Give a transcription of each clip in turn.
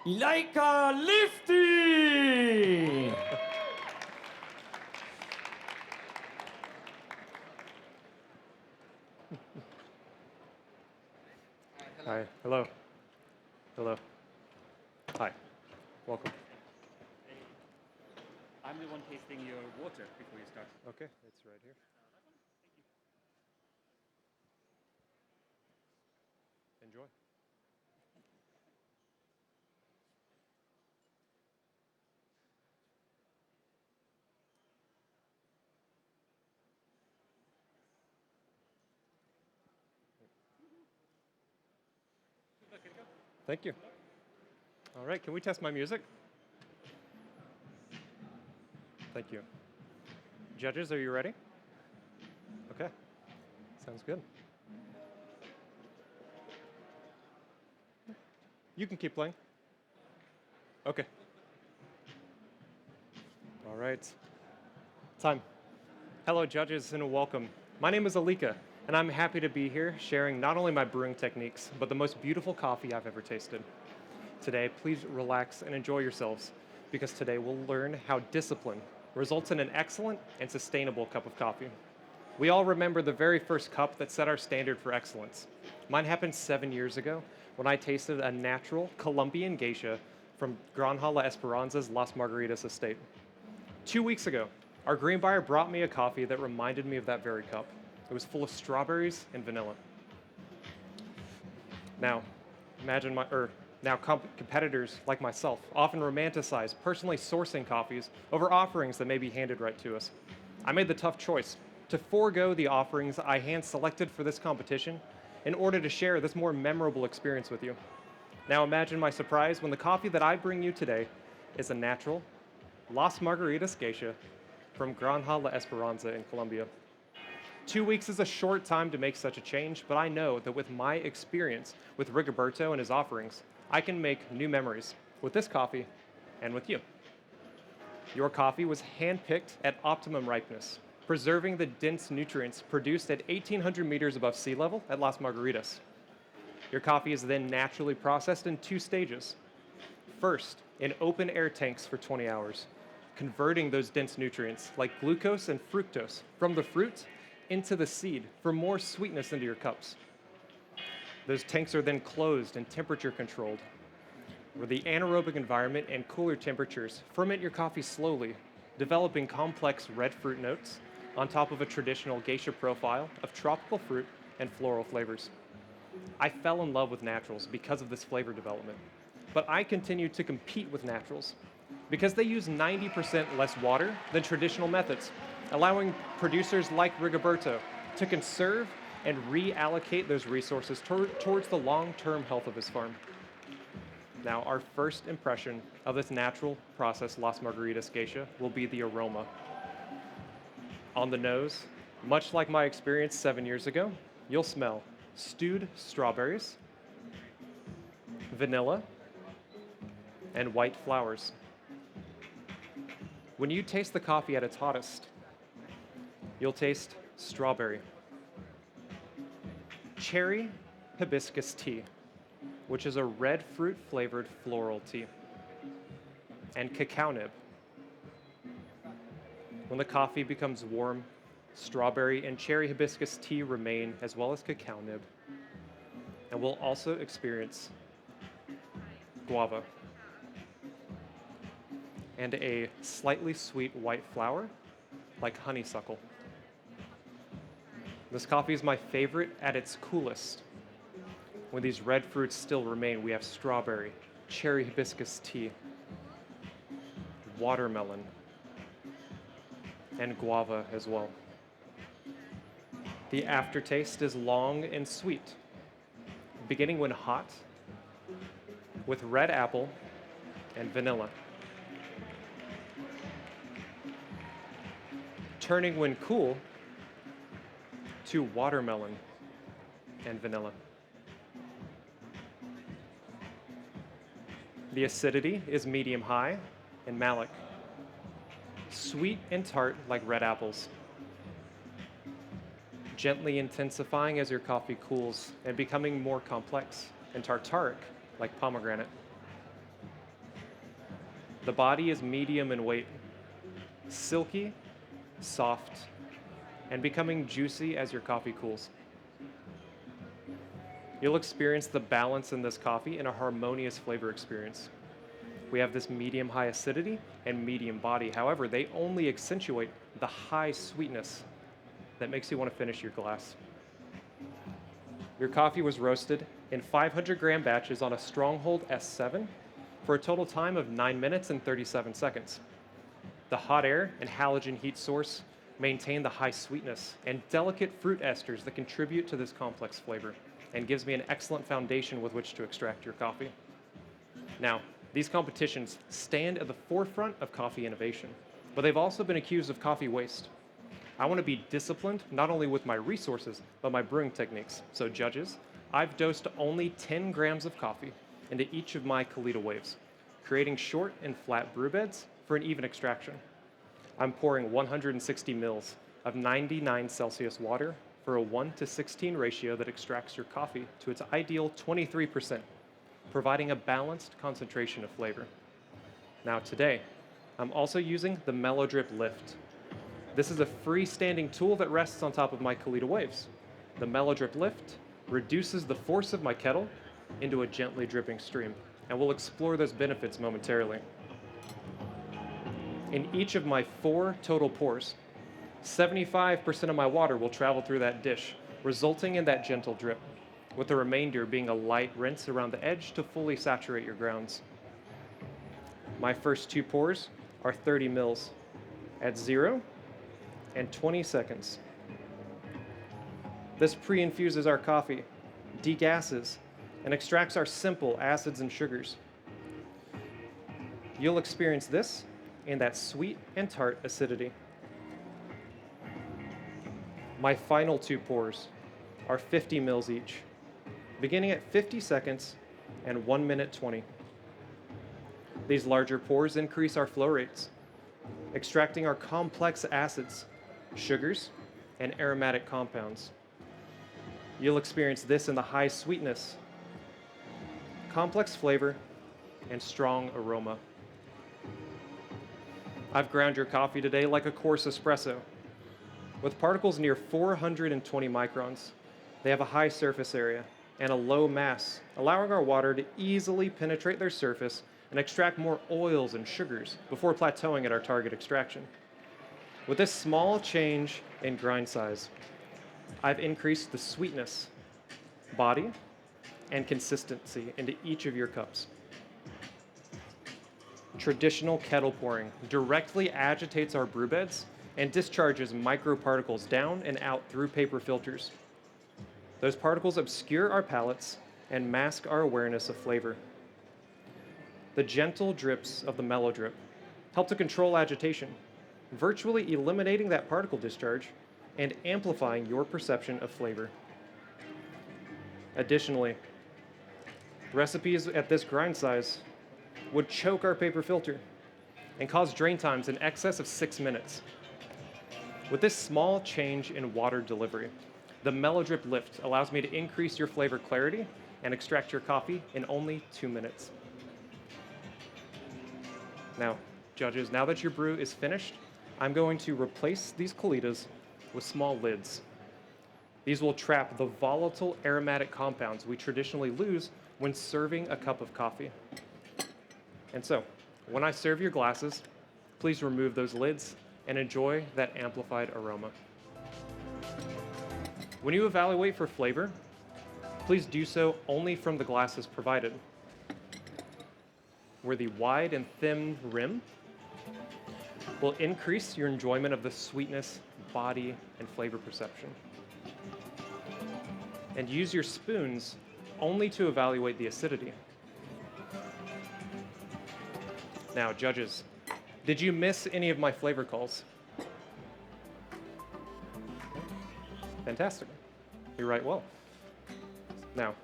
Elika Liftee! Hi, hello. Hello. Hi, welcome. I'm the one tasting your water before you start. Okay, it's right here. Enjoy. Thank you. All right, can we test my music? Thank you. Judges, are you ready? Okay, sounds good. You can keep playing. Okay. All right. Time. Hello, judges, and welcome. My name is Elika, and I'm happy to be here sharing not only my brewing techniques, but the most beautiful coffee I've ever tasted. Today, please relax and enjoy yourselves, because today we'll learn how discipline results in an excellent and sustainable cup of coffee. We all remember the very first cup that set our standard for excellence. Mine happened 7 years ago when I tasted a natural Colombian geisha from Granja La Esperanza's Las Margaritas estate. 2 weeks ago, our green buyer brought me a coffee that reminded me of that very cup. It was full of strawberries and vanilla. Now, imagine my, or now competitors like myself often romanticize personally sourcing coffees over offerings that may be handed right to us. I made the tough choice to forego the offerings I hand selected for this competition in order to share this more memorable experience with you. Now imagine my surprise when the coffee that I bring you today is a natural Las Margaritas geisha from Granja La Esperanza in Colombia. 2 weeks is a short time to make such a change, but I know that with my experience with Rigoberto and his offerings, I can make new memories with this coffee and with you. Your coffee was handpicked at optimum ripeness, preserving the dense nutrients produced at 1,800 meters above sea level at Las Margaritas. Your coffee is then naturally processed in 2 stages. First, in open air tanks for 20 hours, converting those dense nutrients like glucose and fructose from the fruit into the seed for more sweetness into your cups. Those tanks are then closed and temperature controlled, where the anaerobic environment and cooler temperatures ferment your coffee slowly, developing complex red fruit notes on top of a traditional geisha profile of tropical fruit and floral flavors. I fell in love with naturals because of this flavor development, but I continue to compete with naturals because they use 90% less water than traditional methods, allowing producers like Rigoberto to conserve and reallocate those resources towards the long-term health of his farm. Now, our first impression of this natural processed Las Margaritas geisha will be the aroma. On the nose, much like my experience 7 years ago, you'll smell stewed strawberries, vanilla, and white flowers. When you taste the coffee at its hottest, you'll taste strawberry, cherry hibiscus tea, which is a red fruit flavored floral tea, and cacao nib. When the coffee becomes warm, strawberry and cherry hibiscus tea remain, as well as cacao nib. And we'll also experience guava and a slightly sweet white flower like honeysuckle. This coffee is my favorite at its coolest. When these red fruits still remain, we have strawberry, cherry hibiscus tea, watermelon, and guava as well. The aftertaste is long and sweet, beginning when hot with red apple and vanilla, turning when cool to watermelon and vanilla. The acidity is medium high and malic, sweet and tart like red apples, gently intensifying as your coffee cools and becoming more complex and tartaric like pomegranate. The body is medium in weight, silky, soft, and becoming juicy as your coffee cools. You'll experience the balance in this coffee in a harmonious flavor experience. We have this medium-high acidity and medium body. However, they only accentuate the high sweetness that makes you want to finish your glass. Your coffee was roasted in 500-gram batches on a Stronghold S7 for a total time of 9 minutes and 37 seconds. The hot air and halogen heat source maintain the high sweetness and delicate fruit esters that contribute to this complex flavor and gives me an excellent foundation with which to extract your coffee. Now, these competitions stand at the forefront of coffee innovation, but they've also been accused of coffee waste. I want to be disciplined not only with my resources, but my brewing techniques. So judges, I've dosed only 10 grams of coffee into each of my Kalita waves, creating short and flat brew beds for an even extraction. I'm pouring 160 mils of 99 Celsius water for a 1:16 ratio that extracts your coffee to its ideal 23%, providing a balanced concentration of flavor. Now today, I'm also using the Mellow Drip Lift. This is a freestanding tool that rests on top of my Kalita waves. The Mellow Drip Lift reduces the force of my kettle into a gently dripping stream, and we'll explore those benefits momentarily. In each of my 4 total pours, 75% of my water will travel through that dish, resulting in that gentle drip, with the remainder being a light rinse around the edge to fully saturate your grounds. My first 2 pours are 30 mils at 0 and 20 seconds. This pre-infuses our coffee, degasses, and extracts our simple acids and sugars. You'll experience this in that sweet and tart acidity. My final 2 pours are 50 mils each, beginning at 50 seconds and 1 minute 20. These larger pours increase our flow rates, extracting our complex acids, sugars, and aromatic compounds. You'll experience this in the high sweetness, complex flavor, and strong aroma. I've ground your coffee today like a coarse espresso. With particles near 420 microns, they have a high surface area and a low mass, allowing our water to easily penetrate their surface and extract more oils and sugars before plateauing at our target extraction. With this small change in grind size, I've increased the sweetness, body, and consistency into each of your cups. Traditional kettle pouring directly agitates our brew beds and discharges microparticles down and out through paper filters. Those particles obscure our palates and mask our awareness of flavor. The gentle drips of the Mellow Drip help to control agitation, virtually eliminating that particle discharge and amplifying your perception of flavor. Additionally, recipes at this grind size would choke our paper filter and cause drain times in excess of 6 minutes. With this small change in water delivery, the Mellow Drip Lift allows me to increase your flavor clarity and extract your coffee in only 2 minutes. Now, judges, now that your brew is finished, I'm going to replace these Kalitas with small lids. These will trap the volatile aromatic compounds we traditionally lose when serving a cup of coffee. And so, when I serve your glasses, please remove those lids and enjoy that amplified aroma. When you evaluate for flavor, please do so only from the glasses provided, where the wide and thin rim will increase your enjoyment of the sweetness, body, and flavor perception. And use your spoons only to evaluate the acidity. Now, judges, did you miss any of my flavor calls? Fantastic. You write well. Now,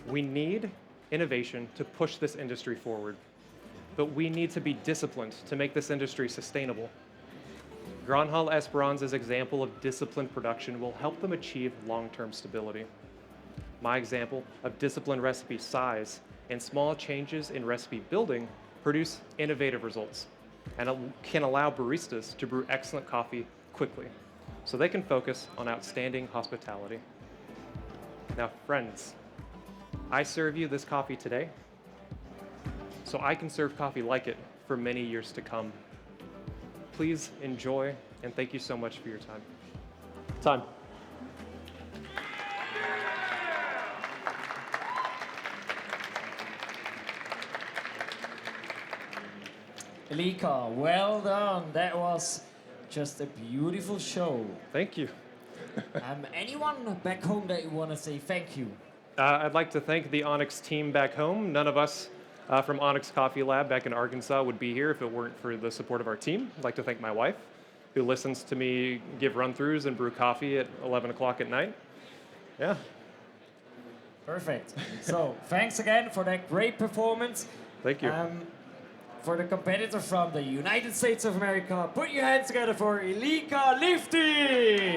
we need innovation to push this industry forward, but we need to be disciplined to make this industry sustainable. Granhal Esperanza's example of disciplined production will help them achieve long-term stability. My example of disciplined recipe size and small changes in recipe building produce innovative results and it can allow baristas to brew excellent coffee quickly so they can focus on outstanding hospitality. Now, friends, I serve you this coffee today so I can serve coffee like it for many years to come. Please enjoy, and thank you so much for your time. Time. Elika, well done. That was just a beautiful show. Thank you. Anyone back home that you want to say thank you? I'd like to thank the Onyx team back home. None of us from Onyx Coffee Lab back in Arkansas would be here if it weren't for the support of our team. I'd like to thank my wife, who listens to me give run-throughs and brew coffee at 11 o'clock at night. Yeah. Perfect. So, thanks again for that great performance. Thank you. For the competitor from the United States of America, put your hands together for Elika Liftee!